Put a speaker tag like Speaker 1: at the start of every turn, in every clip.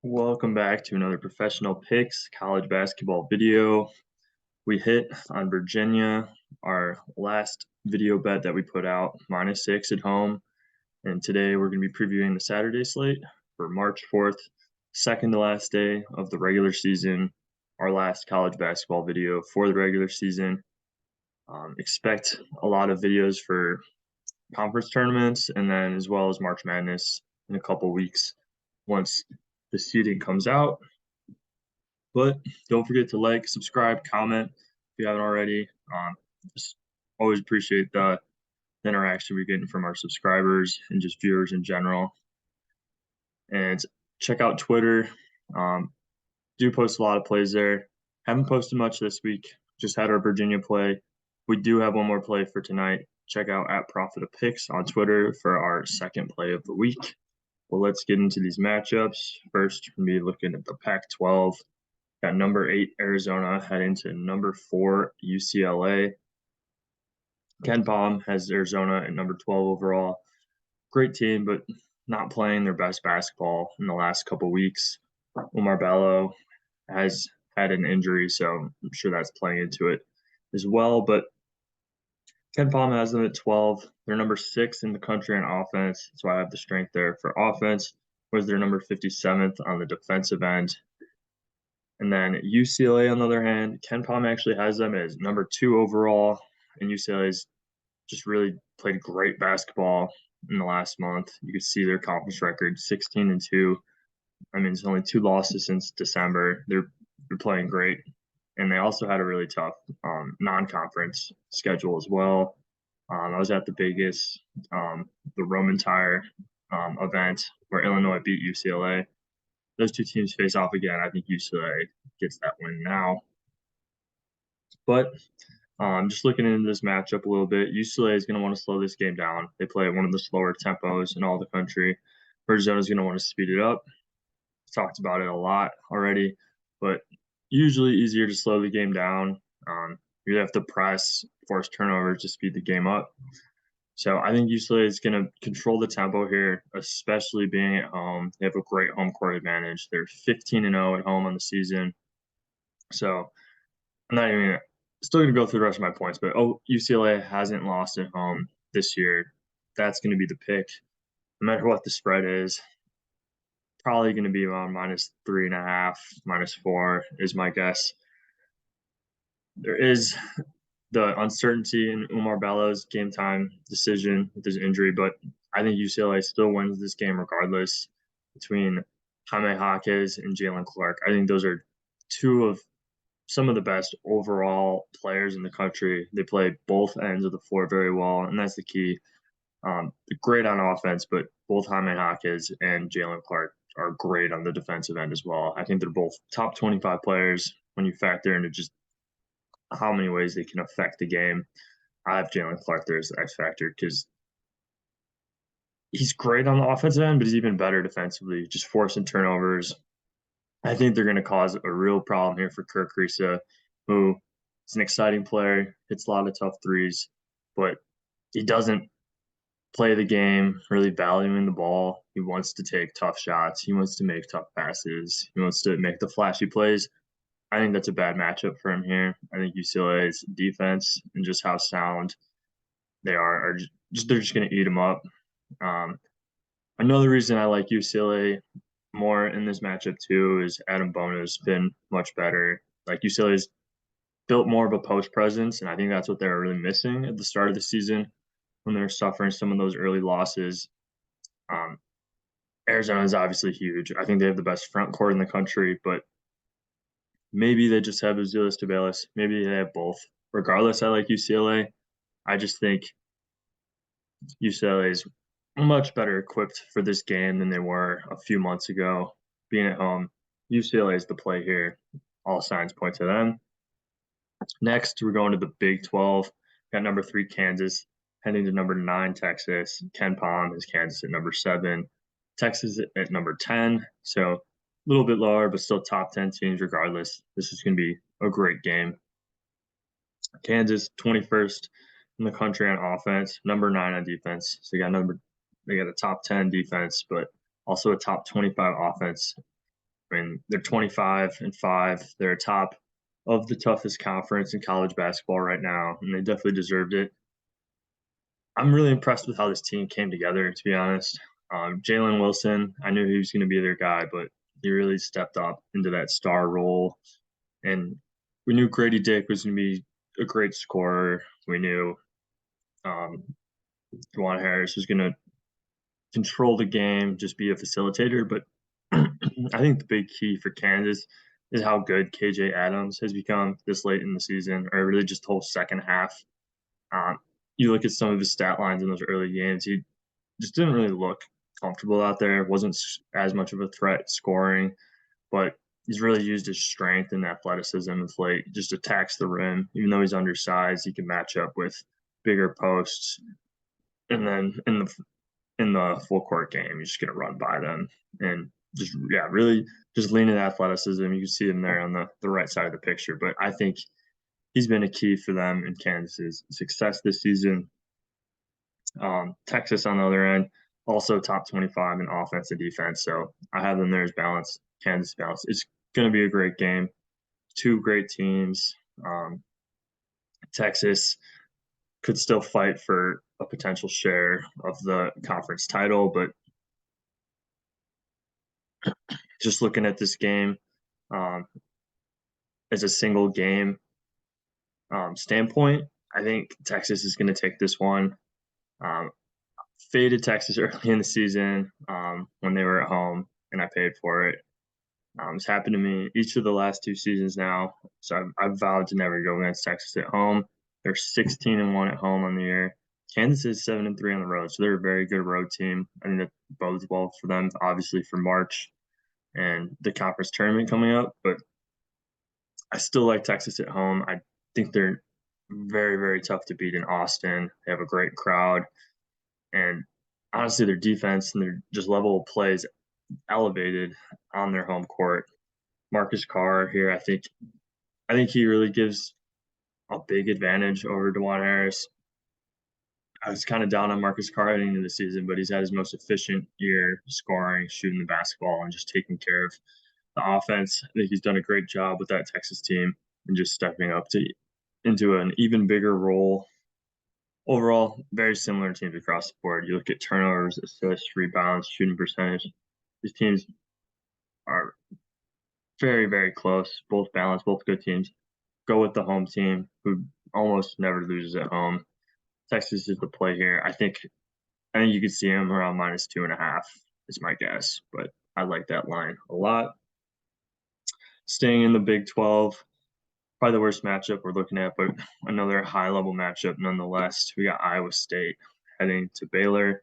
Speaker 1: Welcome back to another Professional Picks college basketball video. We hit on Virginia, our last video bet that we put out, -6 at home. And today we're going to be previewing the Saturday slate for March 4th, second to last day of the regular season, our last college basketball video for the regular season. Expect a lot of videos for conference tournaments and then as well as March Madness in a couple weeks once the seeding comes out. But don't forget to like, subscribe, comment if you haven't already. Just always appreciate the interaction we're getting from our subscribers and just viewers in general. And check out Twitter. Do post a lot of plays there. Haven't posted much this week. Just had our Virginia play. We do have one more play for tonight. Check out @ProfitOfPicks on Twitter for our second play of the week. Well, let's get into these matchups. First, we're going to be looking at the Pac-12. Got number 8 Arizona heading to number 4 UCLA. Ken Palm has Arizona at number 12 overall. Great team, but not playing their best basketball in the last couple weeks. Omar Bello has had an injury, so I'm sure that's playing into it as well. But Ken Palm has them at 12. They're number 6 in the country on offense, so I have the strength there for offense. Whereas they're number 57th on the defensive end. And then UCLA, on the other hand, Ken Palm actually has them as number 2 overall, and UCLA's just really played great basketball in the last month. You can see their conference record, 16-2. I mean, it's only 2 losses since December. They're playing great, and they also had a really tough non-conference schedule as well. I was at the Vegas, the Roman Tire event where Illinois beat UCLA. Those two teams face off again. I think UCLA gets that win now. But just looking into this matchup a little bit, UCLA is going to want to slow this game down. They play at one of the slower tempos in all the country. Arizona is going to want to speed it up. Talked about it a lot already, but usually easier to slow the game down. You have to press, force turnovers to speed the game up. So I think UCLA is going to control the tempo here, especially being at home. They have a great home court advantage. They're 15-0 at home on the season. So I'm not even still going to go through the rest of my points, but UCLA hasn't lost at home this year. That's going to be the pick. No matter what the spread is, probably going to be around -3.5, -4 is my guess. There is the uncertainty in Umar Bello's game time decision with his injury, but I think UCLA still wins this game regardless between Jaime Jaquez and Jalen Clark. I think those are two of some of the best overall players in the country. They play both ends of the floor very well, and that's the key. Great on offense, but both Jaime Jaquez and Jalen Clark are great on the defensive end as well. I think they're both top 25 players when you factor into just how many ways they can affect the game. I have Jalen Clark there as the X factor because he's great on the offensive end, but he's even better defensively, just forcing turnovers. I think they're going to cause a real problem here for Kirk Risa, who is an exciting player, hits a lot of tough threes, but he doesn't play the game really valuing the ball. He wants to take tough shots. He wants to make tough passes. He wants to make the flashy plays. I think that's a bad matchup for him here. I think UCLA's defense and just how sound they are just they're just going to eat him up. Another reason I like UCLA more in this matchup too is Adam Bona's been much better. Like UCLA's built more of a post presence, and I think that's what they were really missing at the start of the season when they were suffering some of those early losses. Arizona is obviously huge. I think they have the best front court in the country, but maybe they just have Azuolas Tubelis. Maybe they have both. Regardless, I like UCLA. I just think UCLA is much better equipped for this game than they were a few months ago. Being at home, UCLA is the play here. All signs point to them. Next, we're going to the Big 12. Got number 3 Kansas heading to number 9 Texas. Ken Palm has Kansas at number 7. Texas at number 10. So a little bit lower, but still top 10 teams regardless. This is going to be a great game. Kansas, 21st in the country on offense, number 9 on defense. So they got a top 10 defense, but also a top 25 offense. I mean, they're 25-5. They're top of the toughest conference in college basketball right now, and they definitely deserved it. I'm really impressed with how this team came together, to be honest. Jalen Wilson, I knew he was going to be their guy, but he really stepped up into that star role. And we knew Grady Dick was going to be a great scorer. We knew um, Juwan Harris was going to control the game, just be a facilitator. But I think the big key for Kansas is how good KJ Adams has become this late in the season, or really just the whole second half. Um, you look at some of his stat lines in those early games, he just didn't really look comfortable out there. Wasn't as much of a threat scoring, but he's really used his strength and athleticism of late. Just attacks the rim, even though he's undersized. He can match up with bigger posts, and then in the full court game, he's just gonna run by them and just really just lean into athleticism. You can see him there on the right side of the picture, but I think he's been a key for them in Kansas's success this season. Texas on the other end, also top 25 in offense and defense. So I have them there as balance, Kansas balance. It's going to be a great game. Two great teams. Texas could still fight for a potential share of the conference title, but just looking at this game um, as a single game standpoint, I think Texas is going to take this one. Um, Faded Texas early in the season when they were at home, and I paid for it. It's happened to me each of the last two seasons now. So I've vowed to never go against Texas at home. They're 16-1 at home on the year. Kansas is 7-3 on the road, so they're a very good road team. I think that bodes well for them, obviously for March and the conference tournament coming up. But I still like Texas at home. I think they're very, very tough to beat in Austin. They have a great crowd, and honestly, their defense and their just level of play is elevated on their home court. Marcus Carr here, I think he really gives a big advantage over Juwan Harris. I was kind of down on Marcus Carr heading into the season, but he's had his most efficient year scoring, shooting the basketball, and just taking care of the offense. I think he's done a great job with that Texas team and just stepping up into an even bigger role. Overall, very similar teams across the board. You look at turnovers, assists, rebounds, shooting percentage. These teams are very, very close, both balanced, both good teams. Go with the home team who almost never loses at home. Texas is the play here. I think you could see them around -2.5 is my guess, but I like that line a lot. Staying in the Big 12, probably the worst matchup we're looking at, but another high-level matchup nonetheless. We got Iowa State heading to Baylor.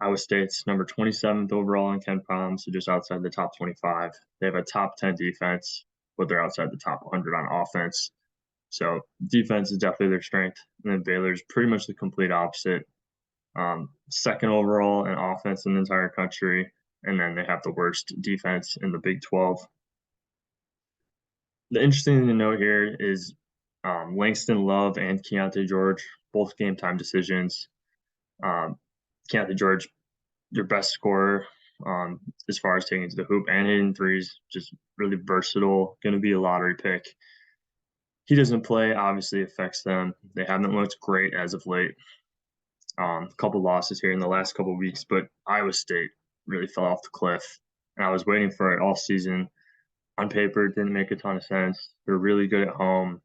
Speaker 1: Iowa State's number 27th overall in KenPom, so just outside the top 25. They have a top 10 defense, but they're outside the top 100 on offense. So defense is definitely their strength. And then Baylor's pretty much the complete opposite. Second overall in offense in the entire country, and then they have the worst defense in the Big 12. The interesting thing to note here is Langston Love and Keontae George, both game time decisions. Keontae George, your best scorer as far as taking to the hoop and hitting threes, just really versatile, going to be a lottery pick. He doesn't play, obviously affects them. They haven't looked great as of late. A couple losses here in the last couple weeks, but Iowa State really fell off the cliff, and I was waiting for it all season. On paper, it didn't make a ton of sense. They're really good at home,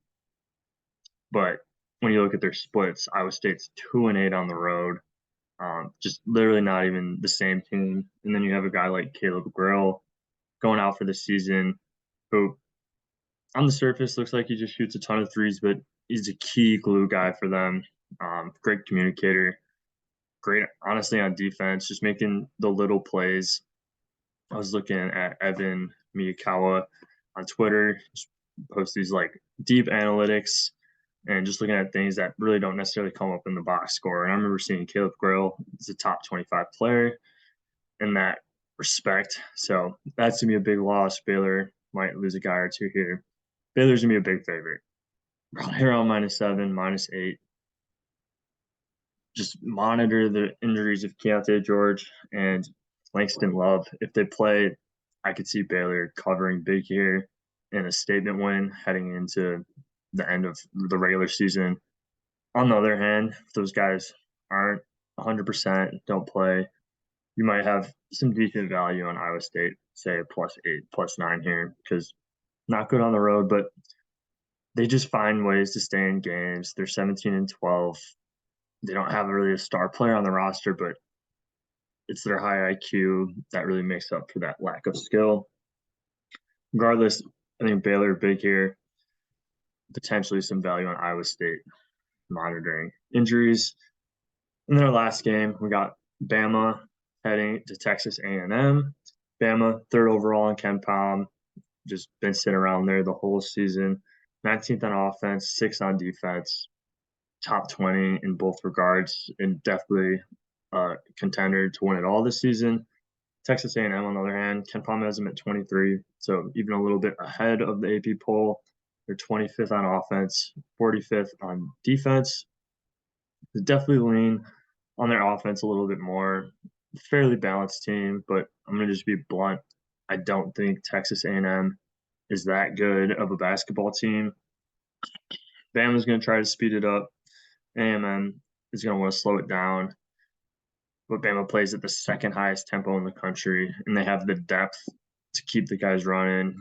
Speaker 1: but when you look at their splits, Iowa State's 2-8 on the road. Just literally not even the same team. And then you have a guy like Caleb Grill going out for the season, who on the surface looks like he just shoots a ton of threes, but he's a key glue guy for them. Great communicator, great, honestly, on defense, just making the little plays. I was looking at Evan Miyakawa on Twitter, just post these like deep analytics and just looking at things that really don't necessarily come up in the box score. And I remember seeing Caleb Grill is a top 25 player in that respect. So that's going to be a big loss. Baylor might lose a guy or two here. Baylor's going to be a big favorite. Right around -7, -8. Just monitor the injuries of Keontae George and Langston Love. If they play, I could see Baylor covering big here in a statement win heading into the end of the regular season. On the other hand, if those guys aren't 100%, don't play, you might have some decent value on Iowa State, say +8, +9 here, because not good on the road, but they just find ways to stay in games. They're 17-12. They don't have really a star player on the roster, but it's their high IQ that really makes up for that lack of skill. Regardless, I think Baylor big here, potentially some value on Iowa State monitoring injuries. In their last game, we got Bama heading to Texas A&M. Bama, third overall in KenPom, just been sitting around there the whole season. 19th on offense, 6th on defense, top 20 in both regards, and definitely a contender to win it all this season. Texas A&M, on the other hand, KenPom has them at 23, so even a little bit ahead of the AP poll. They're 25th on offense, 45th on defense. They definitely lean on their offense a little bit more. Fairly balanced team, but I'm going to just be blunt. I don't think Texas A&M is that good of a basketball team. Bama's going to try to speed it up. A&M is going to want to slow it down. But Bama plays at the second highest tempo in the country, and they have the depth to keep the guys running,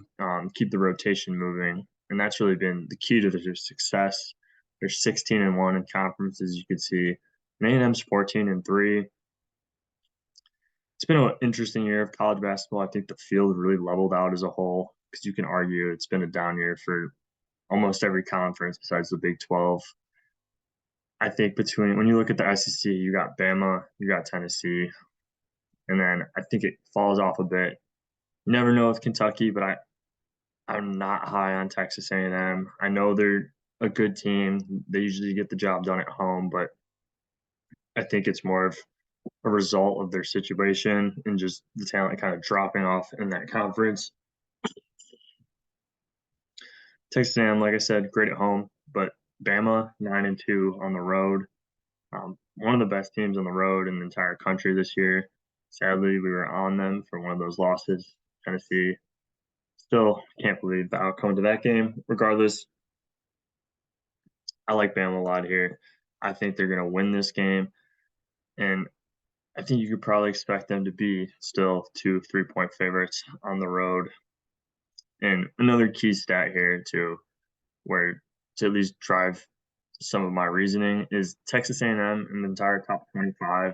Speaker 1: keep the rotation moving, and that's really been the key to their success. They're 16-1 in conference, as you can see. And A&M's 14-3. It's been an interesting year of college basketball. I think the field really leveled out as a whole, because you can argue it's been a down year for almost every conference besides the Big 12. I think when you look at the SEC, you got Bama, you got Tennessee, and then I think it falls off a bit. You never know with Kentucky, but I'm not high on Texas A&M. I know they're a good team. They usually get the job done at home, but I think it's more of a result of their situation and just the talent kind of dropping off in that conference. Texas A&M, like I said, great at home, but Bama 9-2 on the road. One of the best teams on the road in the entire country this year. Sadly, we were on them for one of those losses. Tennessee, still can't believe the outcome to that game. Regardless, I like Bama a lot here. I think they're going to win this game, and I think you could probably expect them to be still 2 3-point favorites on the road. And another key stat here too, where to at least drive some of my reasoning, is Texas A&M in the entire top 25.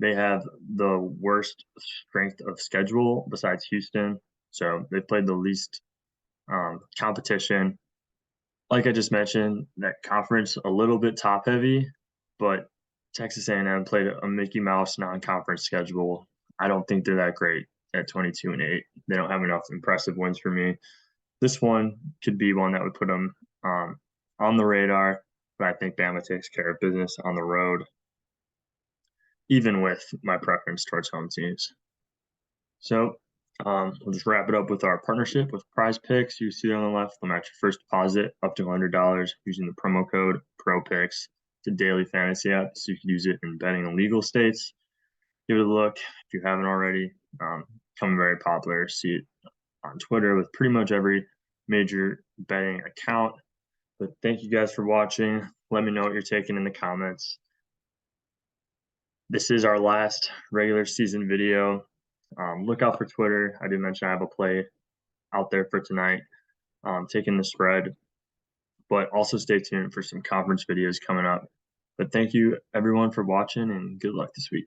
Speaker 1: They have the worst strength of schedule besides Houston, so they played the least competition. Like I just mentioned, that conference a little bit top heavy, but Texas A&M played a Mickey Mouse non-conference schedule. I don't think they're that great at 22-8. They don't have enough impressive wins for me. This one could be one that would put them on the radar, but I think Bama takes care of business on the road, even with my preference towards home teams. So we'll just wrap it up with our partnership with Prize Picks. You see there on the left, they'll match your first deposit up to $100 using the promo code PROPICKS. It's a daily fantasy app, so you can use it in betting in legal states. Give it a look if you haven't already. Becoming very popular. See it on Twitter with pretty much every major betting account. But thank you guys for watching. Let me know what you're taking in the comments. This is our last regular season video. Look out for Twitter. I did mention I have a play out there for tonight, taking the spread, but also stay tuned for some conference videos coming up. But thank you everyone for watching, and good luck this week.